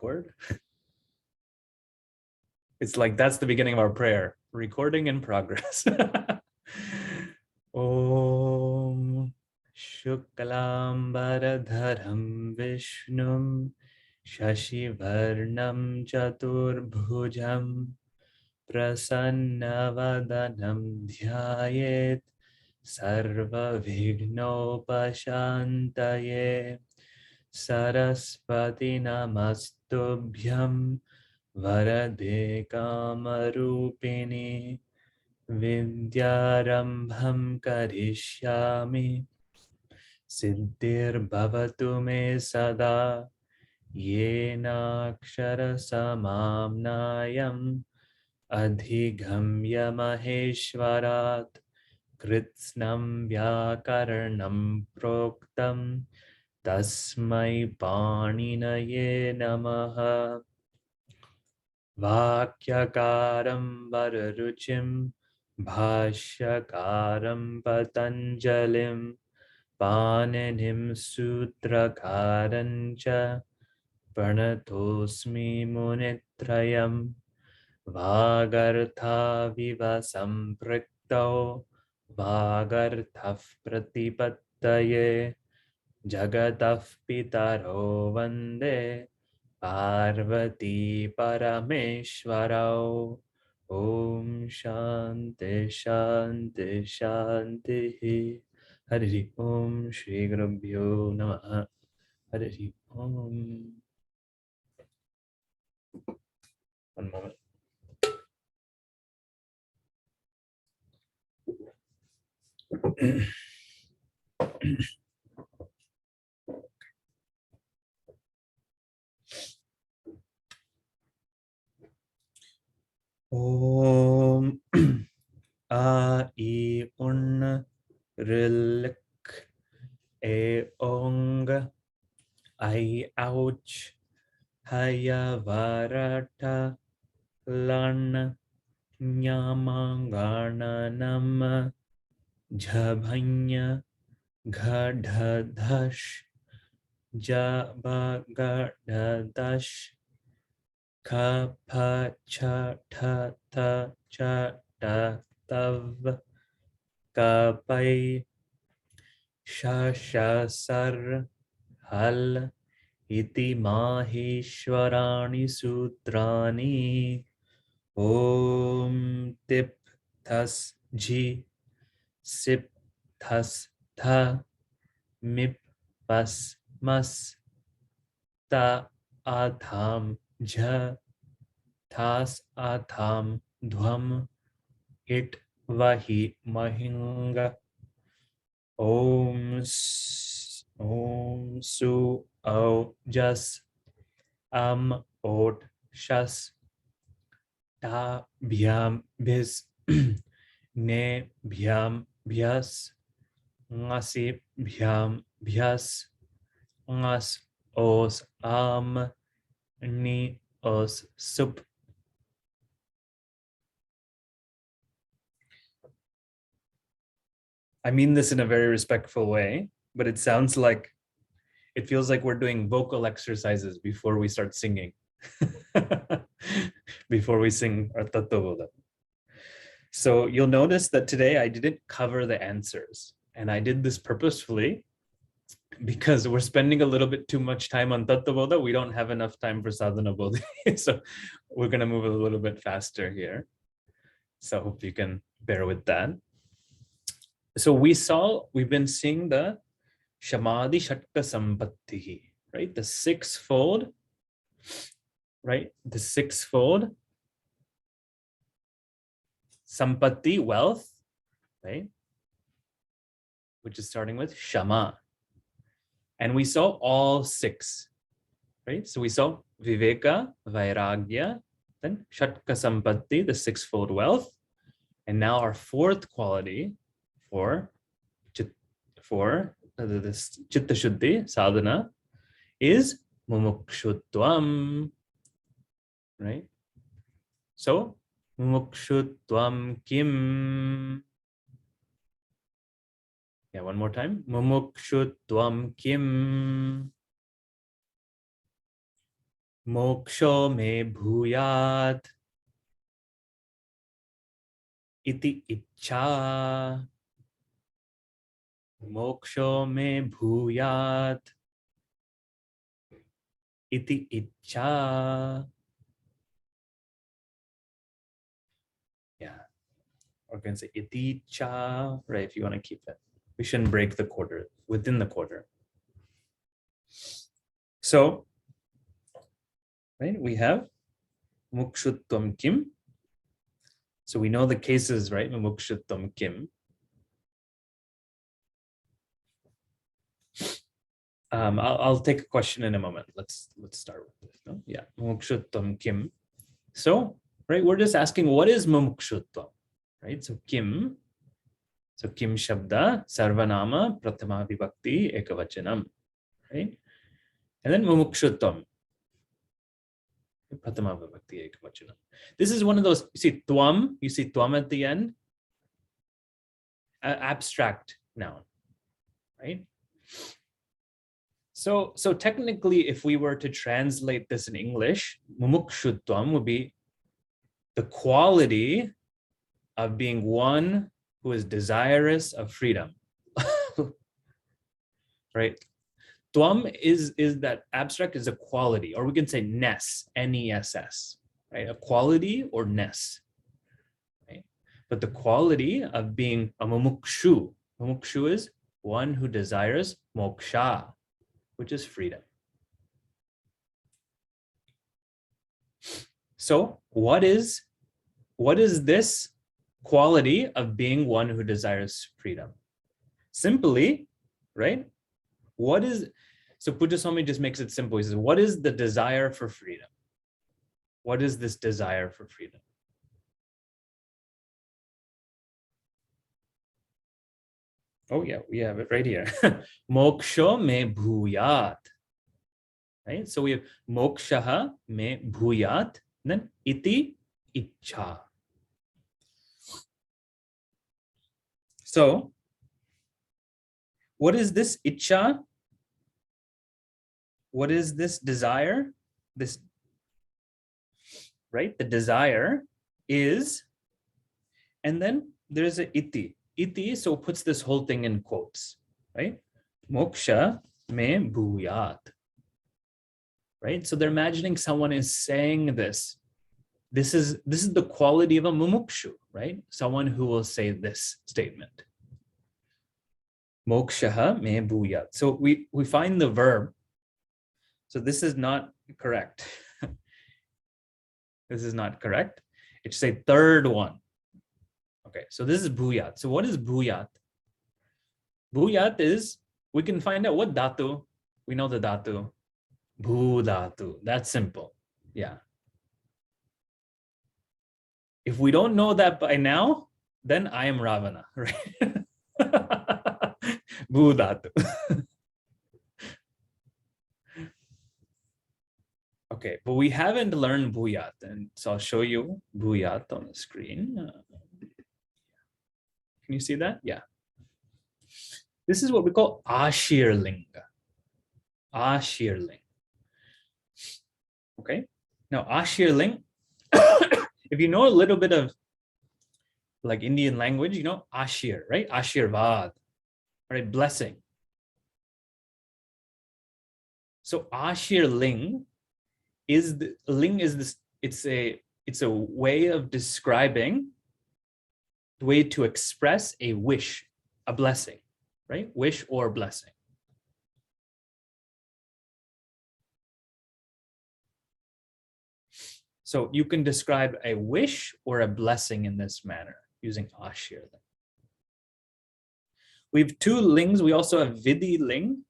record. It's like that's the beginning of our prayer. Recording in progress. Om Shuklam Bharadharam Vishnum Shashivarnam Chaturbhujam Prasannavadanam Dhyayet Sarva Vignopashantaye Saraswati Namastubhyam Varade Kamarupini Vidyarambham Karishyami Siddhir Bhavatu Me Sada Yena Akshara Samamnayam Adhigamya Maheshwarat Kritsnam Vyakaranam Proktam Tasmai Paninaye Namaha Vakyakaram Vararuchim Bhashyakaram Patanjalim Paninim Sutrakarancha Pranatosmi Munitrayam Vagartha Viva Samprikto Vagarthaf Pratipattaye Jagataf Pitaro Vande Parvati Parameshwarao Om Shanti Shanti Shanti Hari Om Shri Gurubhyo Namaha Hari Om. One moment. Om A I Un Rilk E Ong I Ouch Haya Varata Lan Nyamangananam Jabhanya Gadhadash Jabagadadash Kapa cha ta ta cha ta tav kapai shasha sar hal iti maheshwarani sutrani om tip thas ji sip thas tha mip pas mas ta atham jha thas atham dhvam it vahi mahinga om su au jas am ot shas ta bhyam bis ne bhyam bhyas ngasi bhyam bhyas ngas os am ni os sup. I mean this in a very respectful way, but it sounds like, it feels like we're doing vocal exercises before we start singing. Before we sing our Tattva. So you'll notice that today I didn't cover the answers, and I did this purposefully because we're spending a little bit too much time on Tattva. We don't have enough time for Sādhanabodhini. So we're going to move a little bit faster here. So I hope you can bear with that. So we've been seeing the Shamadhi Shatka Sampattihi, right? The sixfold, right? The sixfold Sampatti, wealth, right? Which is starting with Shama. And we saw all six, right? So we saw Viveka, Vairagya, then Shatka Sampatti, the sixfold wealth. And now our fourth quality for this Chitta Shuddhi, sadhana, is Mumukshutvam, right? So, Mumukshutvam kim? Yeah, one more time. Mumukshutvam kim? Moksho me bhuyat iti icha. Moksho me bhuyat iti icha. Yeah, or we can say iti cha, right? If you want to keep it, we shouldn't break the quarter within the quarter. So, right, we have mukshutvam kim. So we know the cases, right? Mukshutvam kim. I'll take a question in a moment. Let's start with this. No? Yeah, mukshutvam kim. So, right, we're just asking what is mumukshutvam, right? So kim shabda sarvanama prathama vibhakti ekavachanam, right? And then mumukshutvam prathama vibhakti ekavachanam. This is one of those, you see tvam at the end, abstract noun, right? So technically, if we were to translate this in English, mumukshutvam would be the quality of being one who is desirous of freedom. Right? Tvam is that abstract is a quality, or we can say ness, N-E-S-S, right? A quality or ness, right? But the quality of being a mumukshu is one who desires moksha, which is freedom. So what is this quality of being one who desires freedom? Simply, right? So Pujaswami just makes it simple. He says, what is the desire for freedom? What is this desire for freedom? Oh yeah, we have it right here. Moksho me bhuyat. Right? So we have mokshaha me bhuyat, then iti icha. So what is this icha? What is this desire? This, right? The desire is, and then there's a iti. Iti, so puts this whole thing in quotes, right? Moksha me bhuyat. Right? So they're imagining someone is saying this. This is the quality of a mumukshu, right? Someone who will say this statement. Mokshaha me bhuyat. So we find the verb. So this is not correct. This is not correct. It should say third one. Okay, so this is bhuyat. So what is bhuyat? Bhuyat is, we can find out what dhatu. We know the dhatu. Bhu dhatu. That's simple. Yeah. If we don't know that by now, then I am Ravana, right? Bhu dhatu. Okay, but we haven't learned bhuyat, and so I'll show you bhuyat on the screen. Can you see that? Yeah. This is what we call ashirlinga. Ashirling. Okay. Now ashirling, if you know a little bit of like Indian language, you know ashir, right? Ashirvad, right? Blessing. So ashirling is this. It's a way of describing, the way to express a wish, a blessing, right? Wish or blessing. So you can describe a wish or a blessing in this manner using ashir. We have two lings. We also have vidhi ling.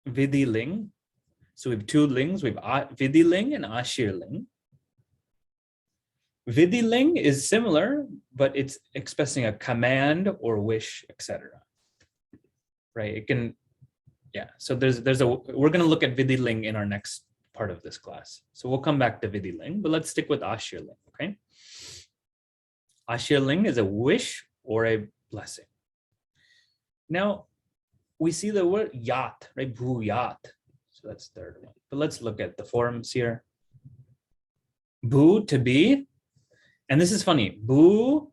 Vidhi ling. So we have two lings. We have vidhi ling and ashir ling. Vidhi ling is similar, but it's expressing a command or wish, etc. Right? It can, yeah. So we're going to look at vidhi ling in our next part of this class. So we'll come back to vidhi ling, but let's stick with ashir ling. Okay. Ashir ling is a wish or a blessing. Now, we see the word yat, right? Bhuyat. So that's the third one. But let's look at the forms here. Bhu, to be. And this is funny. Bhu,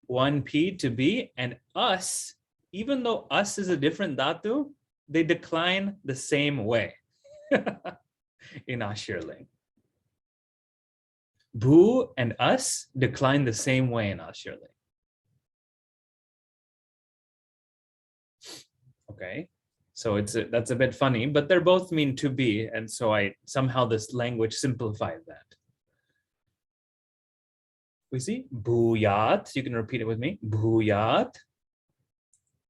1p, to be. And us, even though us is a different dhatu, they decline the same way in Ashirling. Bhu and us decline the same way in Ashirling. Okay, so that's a bit funny, but they're both mean to be, and so I somehow this language simplified that. We see bhuyat, you can repeat it with me. Bhuyat,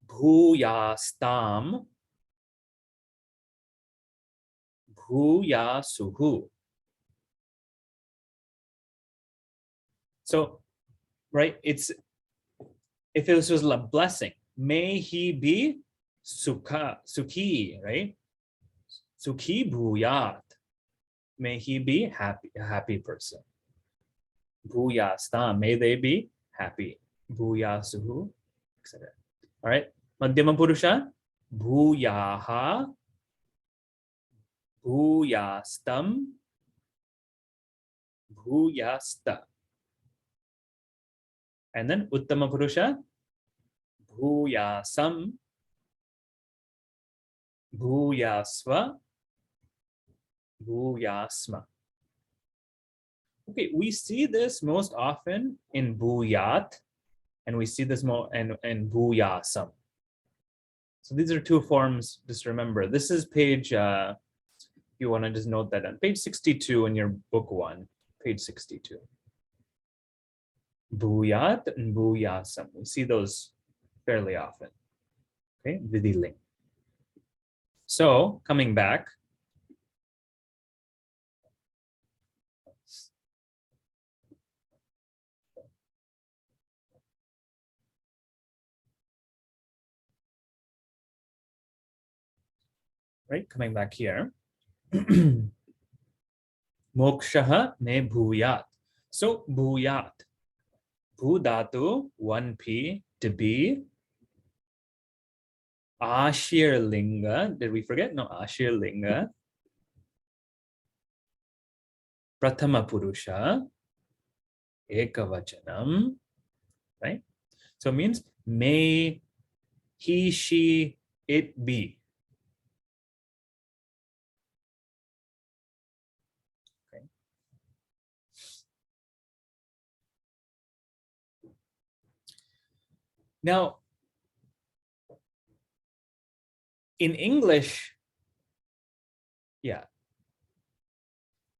bhuyastam, bhuyasuhu. So, right, it's, if this was a blessing, may he be sukhi, right? Sukhi bhuyat. May he be happy, a happy person. Bhuyastam, may they be happy. Bhuyasuhu, etc. All right. Madhyama Purusha, bhuyaha, bhuyastam, bhuyasta. And then Uttama Purusha, bhuyasam, bhuyasva, bhuyasma. Okay, we see this most often in bhuyat, and we see this more in bhuyasam. So these are two forms, just remember. This is page, you want to just note that on page 62 in your book 1, page 62. Bhuyat and bhuyasam. We see those fairly often. Okay, Vidiling. So coming back. Right, coming back here. Mokshaha me bhuyat. So bhuyat. Bhu dhatu, 1p, to be. Ashir linga. Did we forget? No, Ashir linga. Prathama purusha. Ekavachanam. Right? So it means may he, she, it be. Okay. Now, in English, yeah,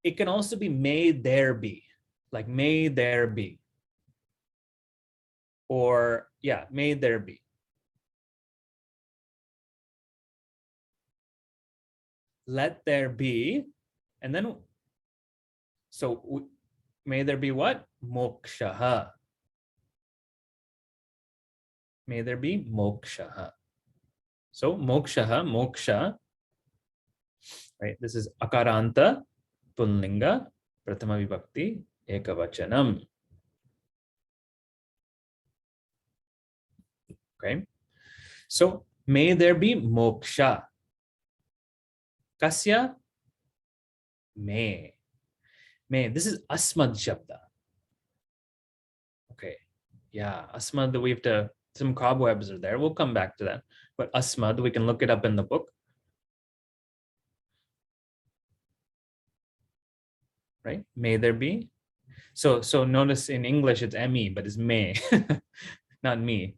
it can also be may there be, like may there be. Or, yeah, may there be. Let there be, and then, so may there be what? Mokshaha. May there be mokshaha. So mokshaha, moksha, right? This is akaranta, pullinga, prathama vibhakti, ekavachanam. Okay. So may there be moksha. Kasya? May. May. This is asmad shabda. Okay. Yeah, asmad, we have to, some cobwebs are there. We'll come back to that. But asmad, we can look it up in the book. Right? May there be. So notice in English it's me, but it's may, not me.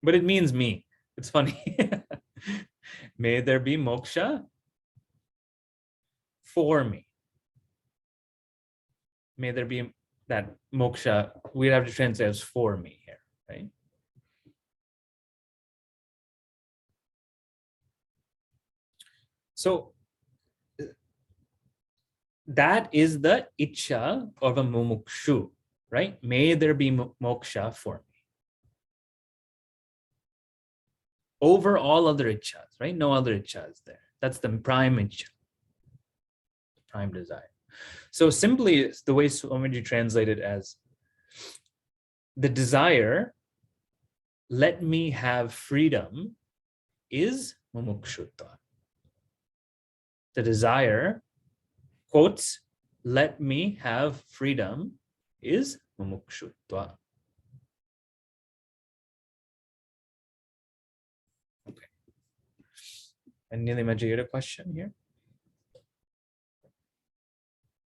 But it means me. It's funny. May there be moksha for me. May there be that moksha. We'd have to translate as for me here, right? So that is the ichcha of a mumukshu, right? May there be moksha for me. Over all other ichchas, right? No other ichcha is there. That's the prime ichcha, the prime desire. So simply, the way Swamiji translated as the desire, let me have freedom is mumukshutva. The desire, quotes, let me have freedom, is mumukshutva. Okay. And Nilimaji, you had a question here?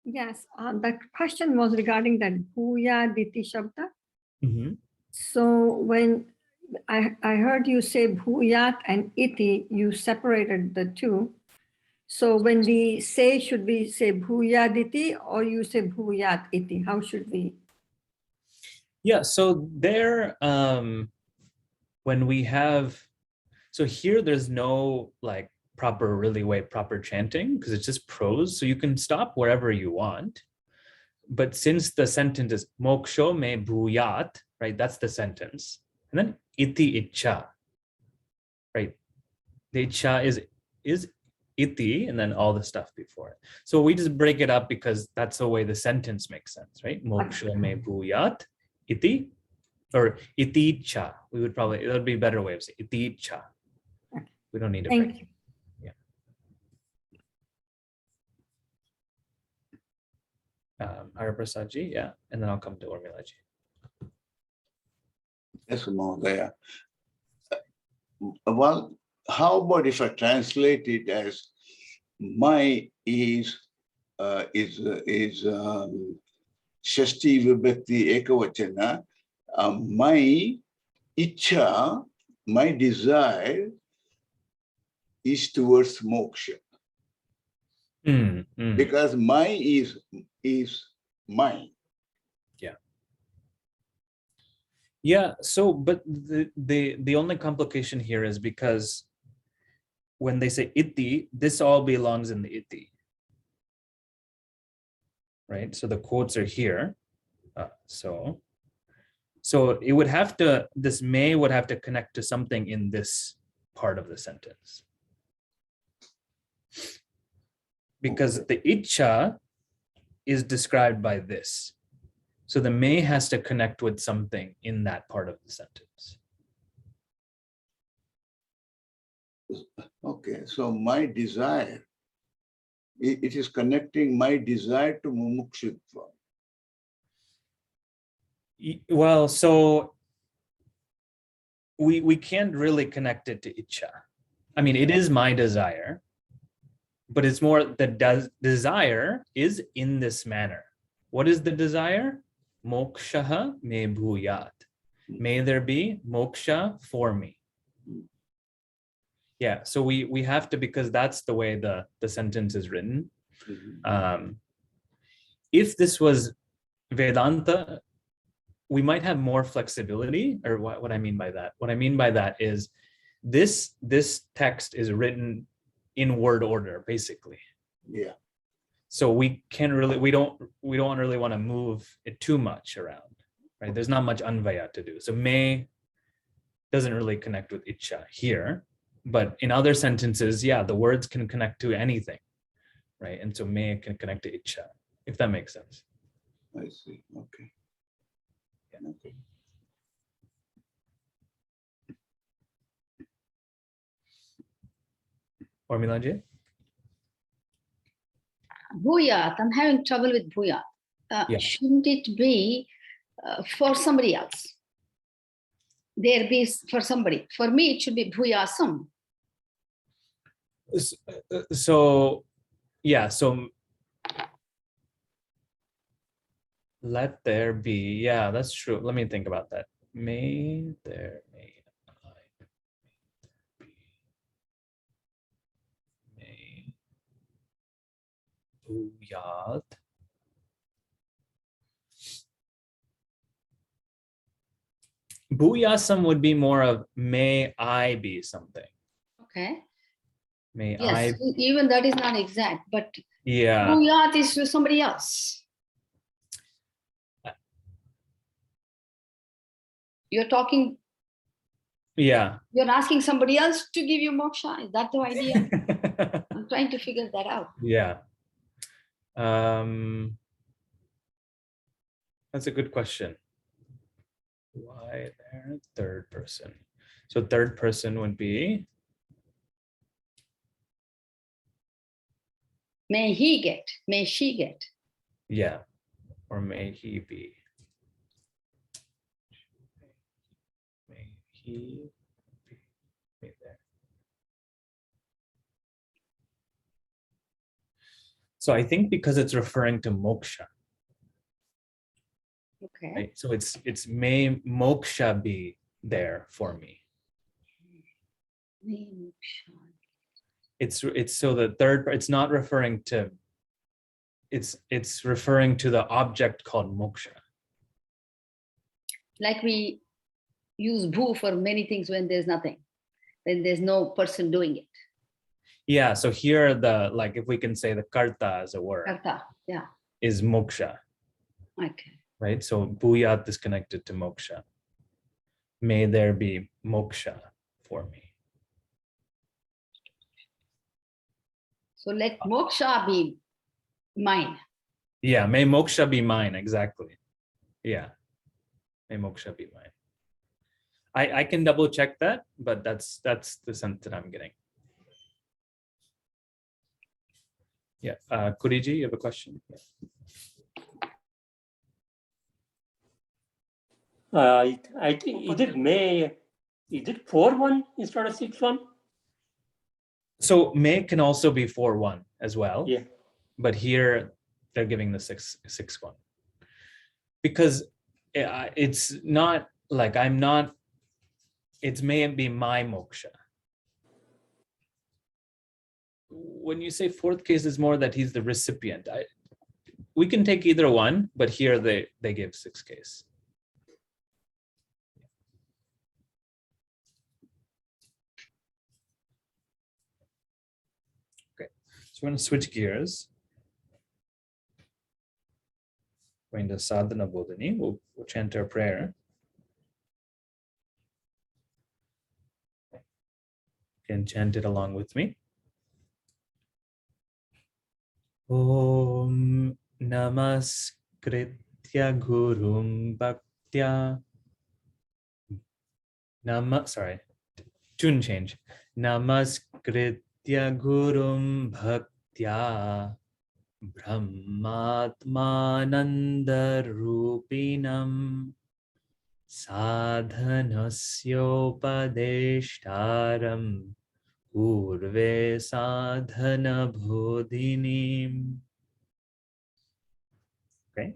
Yes, the question was regarding that bhuya diti shabda. Mm-hmm. So when I heard you say bhuyat and iti, you separated the two. So when we say, should we say bhuyat iti or you say bhuyat iti? How should we? Yeah, so there, when we have, so here there's no like proper chanting because it's just prose. So you can stop wherever you want. But since the sentence is moksho me bhuyat, right? That's the sentence. And then iti icha, right? The icha is iti and then all the stuff before it. So we just break it up because that's the way the sentence makes sense, right? Moksho me bhuyat iti, or iti cha. We would probably, that would be a better way of saying iti cha. We don't need to break it. Hariprasad ji, yeah, and then I'll come to Urmila ji. Yes, Mahodaya. Well, how about if I translate it as my is Shashti Vibhakti Ekavachana, my icha, my desire is towards moksha. Because my is mine. Yeah, so but the only complication here is because when they say iti, this all belongs in the iti, right? So the quotes are here. So it would have to, this may would have to connect to something in this part of the sentence. Because the icha is described by this. So the may has to connect with something in that part of the sentence. Okay, so my desire, it is connecting my desire to mumukshutva. Well, so we can't really connect it to icha. I mean, it is my desire, but it's more the desire is in this manner. What is the desire? Mokshaha me bhuyat. May there be moksha for me. Yeah, so we have to, because that's the way the sentence is written. If this was Vedanta, we might have more flexibility, or what I mean by that. What I mean by that is this text is written in word order, basically. Yeah. So we can't really, we don't really want to move it too much around, right? There's not much anvaya to do. So may doesn't really connect with icha here, but in other sentences, yeah, the words can connect to anything, right? And so may can connect to icha, if that makes sense. I see. Okay. Yeah. Okay. Urmila ji? Bhuyat, I'm having trouble with bhuyat. Yeah. Shouldn't it be for somebody else? There be for somebody. For me, it should be bhuyasam. So, yeah, so let there be, yeah, that's true. Let me think about that. May there be. Bhuyat. Bhuyasam would be more of may I be something. Okay. May Yes, I. even that is not exact, but Yeah. bhuyat is to somebody else. You're talking. Yeah. You're asking somebody else to give you moksha. Is that the idea? I'm trying to figure that out. Yeah. That's a good question. Why there? Third person. So third person would be May he get, may she get. Yeah. Or may he be. May he be. Be there. So I think because it's referring to moksha, Okay. right? So it's may moksha be there for me. May moksha. It's so the third, it's not referring to, it's referring to the object called moksha. Like we use bhu for many things when there's nothing, when there's no person doing it. Yeah, so here the, like if we can say the karta as a word Karta. Yeah. is moksha, Okay. right? So bhuyat is connected to moksha. May there be moksha for me. So let moksha be mine. Yeah, may moksha be mine, exactly. Yeah, may moksha be mine. I can double check that, but that's the sense that I'm getting. Yeah, Kuriji, you have a question? Yeah. I think is it 4-1 instead of 6-1? So may can also be 4-1 as well. Yeah. But here they're giving the 6-1 because it's not like I'm not, it may be my moksha. When you say fourth case is more that he's the recipient. We can take either one, but here they give 6 case. Okay, so we're going to switch gears. Going to Sādhanabodhini, we'll chant our prayer. You can chant it along with me. Om Namaskritya Gurum Bhaktya. Tune change. Namaskritya Gurum Bhaktya Brahmatmananda Rupinam Sadhanasyopadeshtaram Urve Sādhanabodhini. Okay,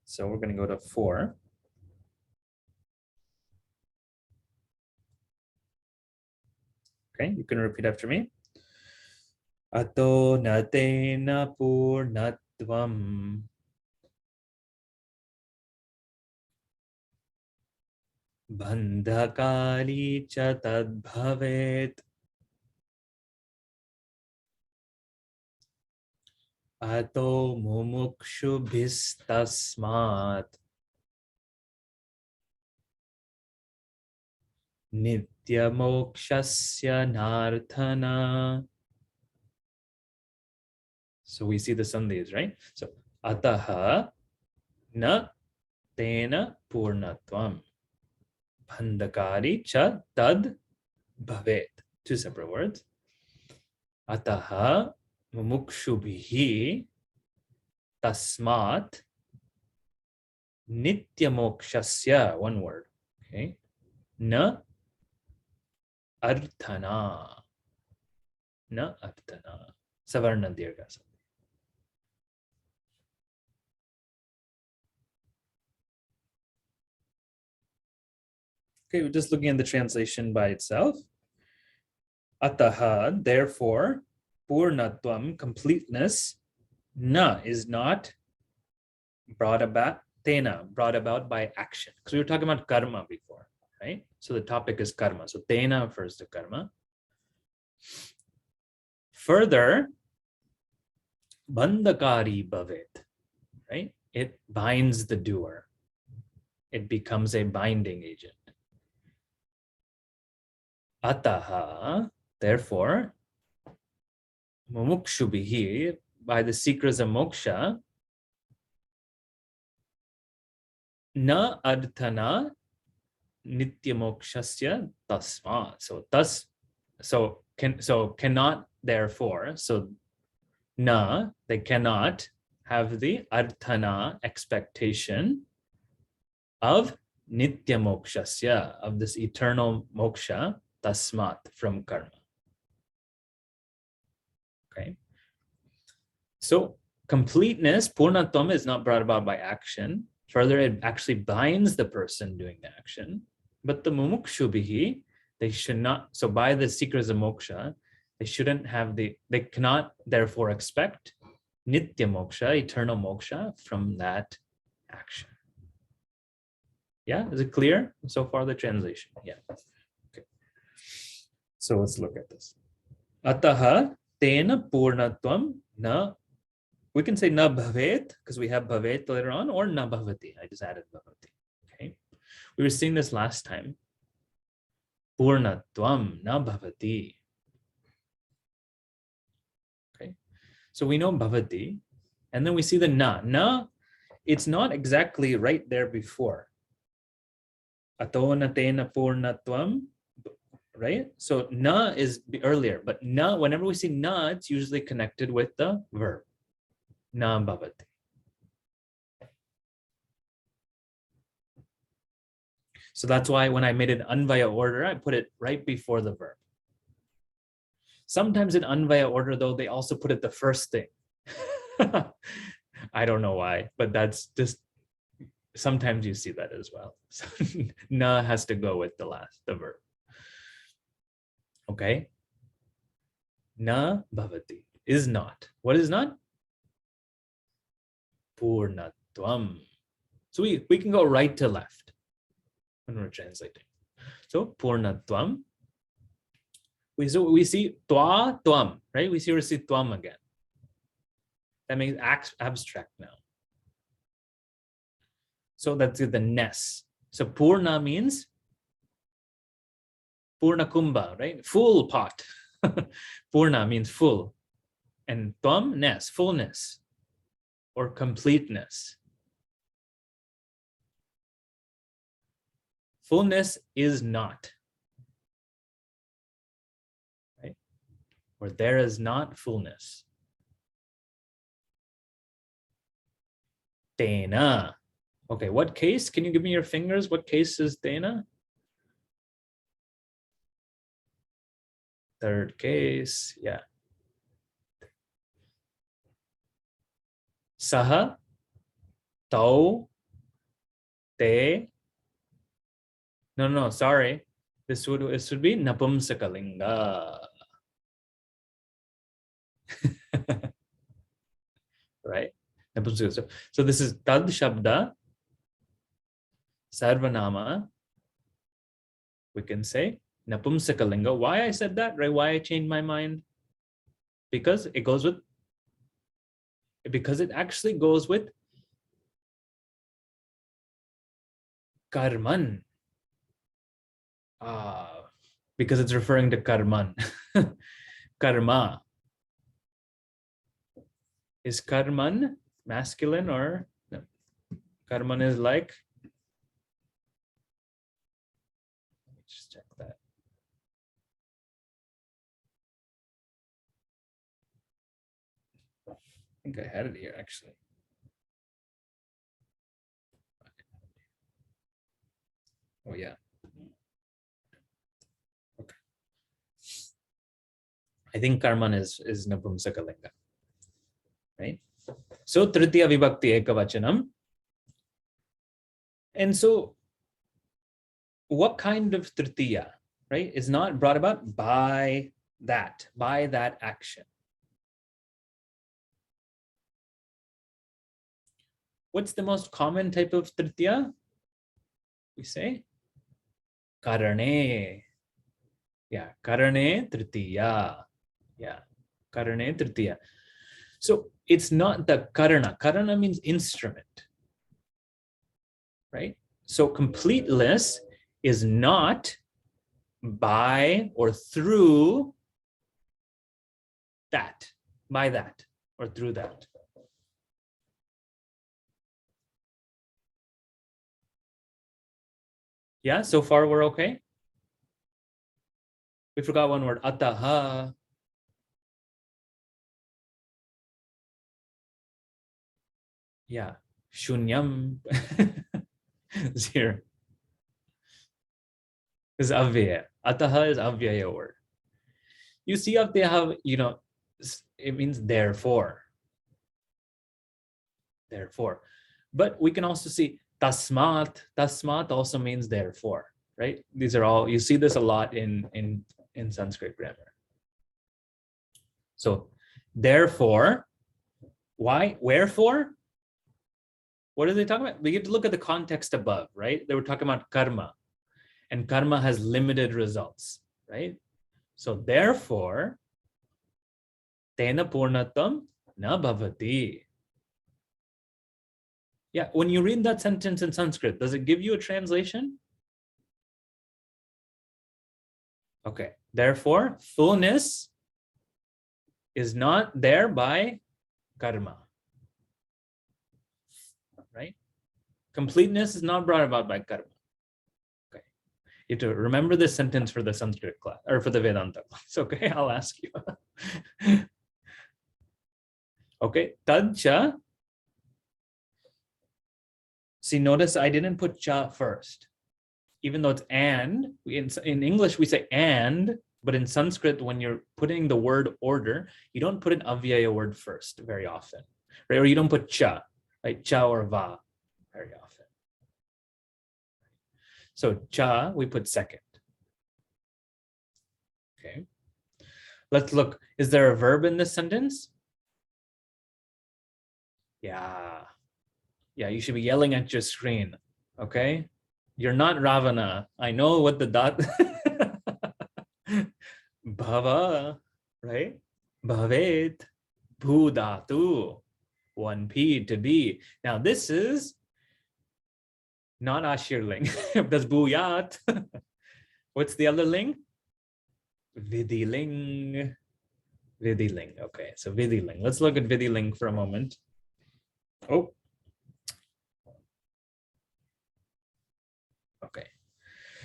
so we're going to go to 4. Okay, you can repeat after me. Ato natena purnatvam bandhakali cha tadbhavet ato mumukshubhistasmat nityamokshasya narthana. So we see the sandhis, right? So ataha na tena purnatvam bandhakari cha tad bhavet. 2 separate words. Ataha mumukshubhihi tasmat nityamokshasya, 1 word. Okay. Na arthana. Na arthana. Savarna dirgha. Okay, we're just looking at the translation by itself. Ataha, therefore, purnatvam, completeness, na is not brought about, tena, brought about by action. Because we were talking about karma before, right? So the topic is karma. So tena refers to karma. Further, bandhakari bhavet, right? It binds the doer. It becomes a binding agent. Ataha, therefore, mumukshubhihi, by the seekers of moksha, na adthana nityamokshasya tasma. So cannot therefore. So Na, they cannot have the arthana expectation of nitya mokshasya, of this eternal moksha, tasmat, from karma. Okay. So completeness, purnatvam, is not brought about by action. Further, it actually binds the person doing the action. But the mumukshubhihi, they should not, so by the seekers of moksha, they cannot therefore expect nitya moksha, eternal moksha, from that action. Yeah, is it clear so far, the translation? Yeah. Okay. So let's look at this. Ataha tena purnatvam na, we can say na bhavet, because we have bhavet later on, or na bhavati. I just added bhavati. Okay. We were seeing this last time. Purnatvam na bhavati. Okay. So we know bhavati, and then we see the na. Na, it's not exactly right there before. Atona tena purnatvam, right? So na is earlier, but na, whenever we see na, it's usually connected with the verb. Na bhavati. So that's why when I made an anvaya order, I put it right before the verb. Sometimes in anvaya order, though, they also put it the first thing. I don't know why, but that's just, sometimes you see that as well. So na has to go with the verb. Okay. Na bhavati is not. What is not? Purnatvam. So we can go right to left when we're translating. So purnatvam. We see twa tvam, right? We see tvam again. That makes abstract now. So that's the ness. So purna means purna kumbha, right? Full pot. Purna means full. And tvam, ness, fullness or completeness. Fullness is not. Right? Or there is not fullness. Tena. Okay, what case? Can you give me your fingers? What case is tena? Third case, yeah. Saha, tau, te. No, sorry. This would be napumsakalinga. Right? So this is tad shabda, sarvanama. We can say napumsakalinga. Why I said that, right? Why I changed my mind? Because it goes with, because it actually goes with karman. Because it's referring to karman. Karma. Is karman masculine or no? Karman is like, let me just check that. I think I had it here actually. Oh yeah. Okay. I think karman is napumsakalinga. Right? So tritiya vibhakti ekavachanam. And so what kind of tritiya, right, is not brought about by that action? What's the most common type of tritiya? We say karane. Yeah, karane tritiya. Yeah, karane tritiya. So it's not the karana. Karana means instrument, right? So completeness is not by or through that, by that or through that. Yeah, so far we're okay. We forgot one word, ataha. Yeah, shunyam, 0. Is avyaya. Ataha is avyaya word. You see up they have, it means therefore. Therefore. But we can also see tasmat. Tasmat also means therefore, right? These are all, you see this a lot in Sanskrit grammar. So therefore, why? Wherefore? What are they talking about? We get to look at the context above, right? They were talking about karma, and karma has limited results, right? So therefore, tena purnatam na bhavati. Yeah, when you read that sentence in Sanskrit, does it give you a translation? Okay, therefore, fullness is not there by karma, right? Completeness is not brought about by karma. Okay, you have to remember this sentence for the Sanskrit class, or for the Vedanta class, okay? I'll ask you. Okay, tadcha. See, notice I didn't put cha first. Even though it's and, in English we say and, but in Sanskrit, when you're putting the word order, you don't put an avyaya word first very often, right? Or you don't put cha, like cha or va very often. So cha, we put second. Okay. Let's look. Is there a verb in this sentence? Yeah. Yeah, you should be yelling at your screen, okay? You're not Ravana. I know what the dot... Bhava, right? Bhavet, bhudatu, 1p to be. Now this is not Ashirling. That's bhuyat. What's the other ling? Vidhiling. Vidhiling. Okay, so vidhiling. Let's look at vidhiling for a moment. Oh. Okay.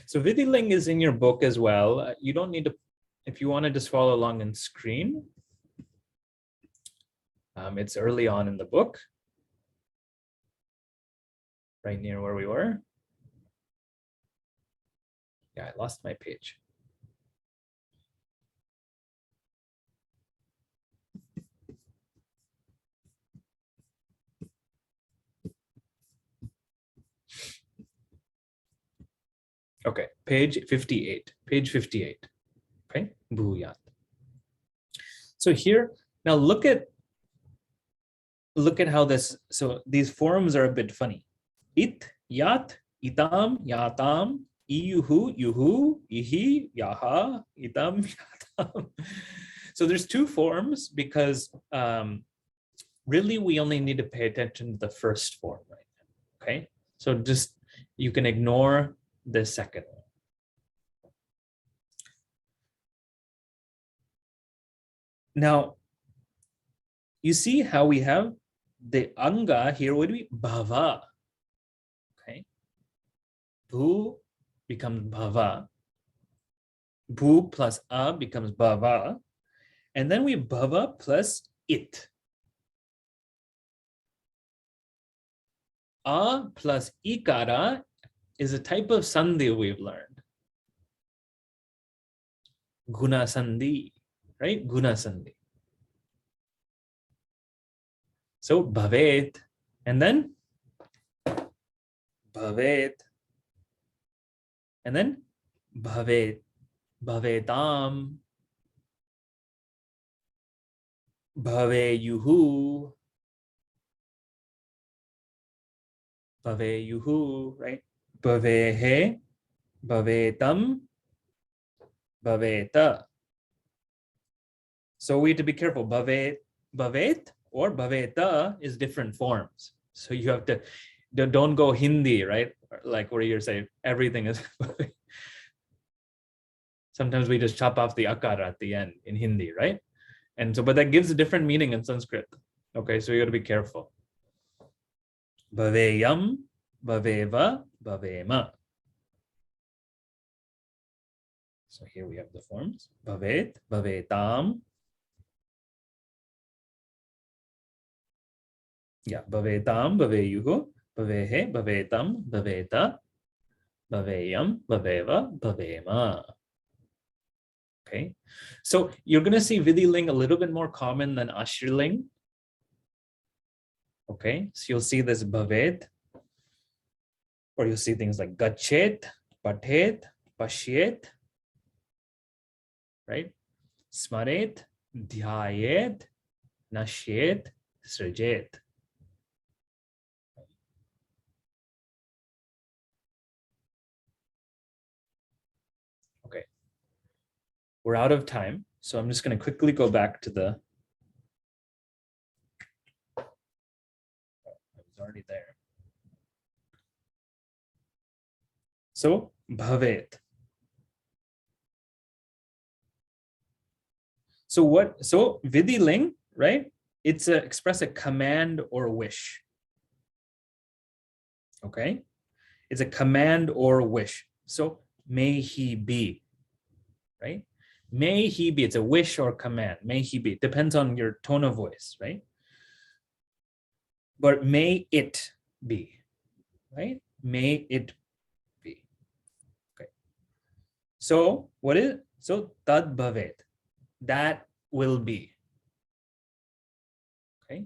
So vidhiling is in your book as well. You don't need to, if you want to just follow along on screen, it's early on in the book, right near where we were. Yeah, I lost my page. Okay, page 58. Page 58. Okay, bhuyat. So here, now look at how this, so these forms are a bit funny. It, yat, itam, yatam, iyuhu, yuhu, ihi, yaha, itam, yatam. So there's two forms because really we only need to pay attention to the first form right now, okay? So just, you can ignore the second one. Now, you see how we have the anga here would be bhava, okay? Bhu becomes bhava. Bhu plus a becomes bhava. And then we bhava plus it. A plus ikara is a type of sandhi we've learned. Guna sandhi, right? Guna sandhi. So bhavet, and then bhavet, and then bhavet, bhavetam, bhaveyuhu, bhaveyuhu, right? Bhavehe, bhavetam, bhaveta. So we have to be careful. Bhavet, bhavet or bhaveta is different forms. So you have to, don't go Hindi, right? Like where you're saying everything is bhavet. Sometimes we just chop off the akara at the end in Hindi, right? And so, but that gives a different meaning in Sanskrit. Okay, so you got to be careful. Bhaveyam, bhaveva, bhavema. So here we have the forms. Bhavet, bhavetam. Yeah, bhavetam, bhaveyuhu, bhavehe, bhavetam, bhaveta, bhaveyam, bhaveva, bhavema. Okay, so you're going to see Vidhiling a little bit more common than Ashriling. Okay, so you'll see this bhavet, or you'll see things like gachet, pathet, pashyet, right? Smaret, dhyayet, nashyet, srijet. Okay, we're out of time, so I'm just going to quickly go back to the. I was already there. So bhavet. So what? So Vidhiling, right? It's express a command or wish. Okay, it's a command or wish. So may he be, right? May he be. It's a wish or command. May he be. Depends on your tone of voice, right? But may it be, right? May it be. Okay. So what is so tad bhavet? That will be. Okay.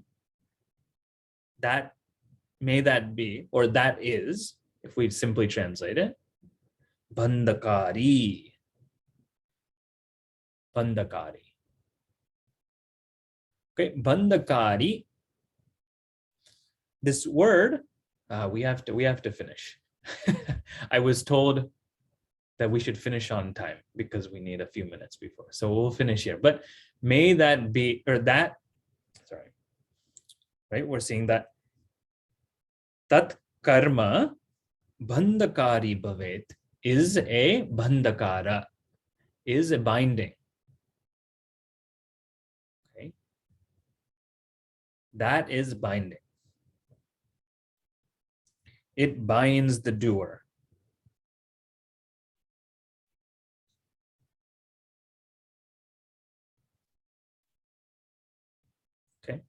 That may that be, or that is, if we simply translate it, bandhakari. Bandhakari. Okay, bandhakari. This word, we have to finish. I was told that we should finish on time because we need a few minutes before. So we'll finish here. But may that be, or that, sorry, right? We're seeing that tat karma bandhakari bhavet is a bandhakara, is a binding. Okay. That is binding. It binds the doer. Okay,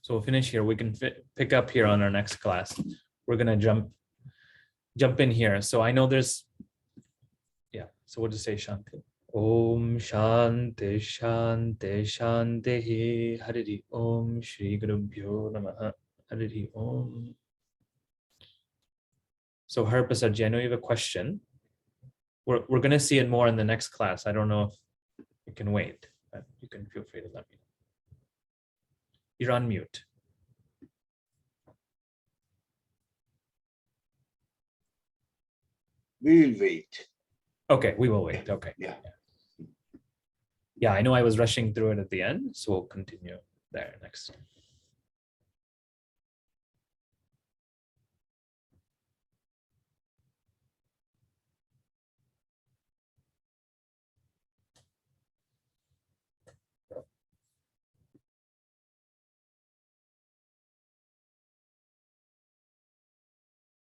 so we'll finish here. We can pick up here on our next class. We're gonna jump in here. So I know there's, yeah. So we'll just say Shanti. Om Shanti Shanti Shanti Hari Om Shri Gurubhyo Namaha Hari Om. So Harprasad, I know you have a question. We're gonna see it more in the next class. I don't know if you can wait, but you can feel free to let me know. You're on mute. We will wait. Okay, we will wait. Okay. Yeah. Yeah, I know I was rushing through it at the end, so we'll continue there next.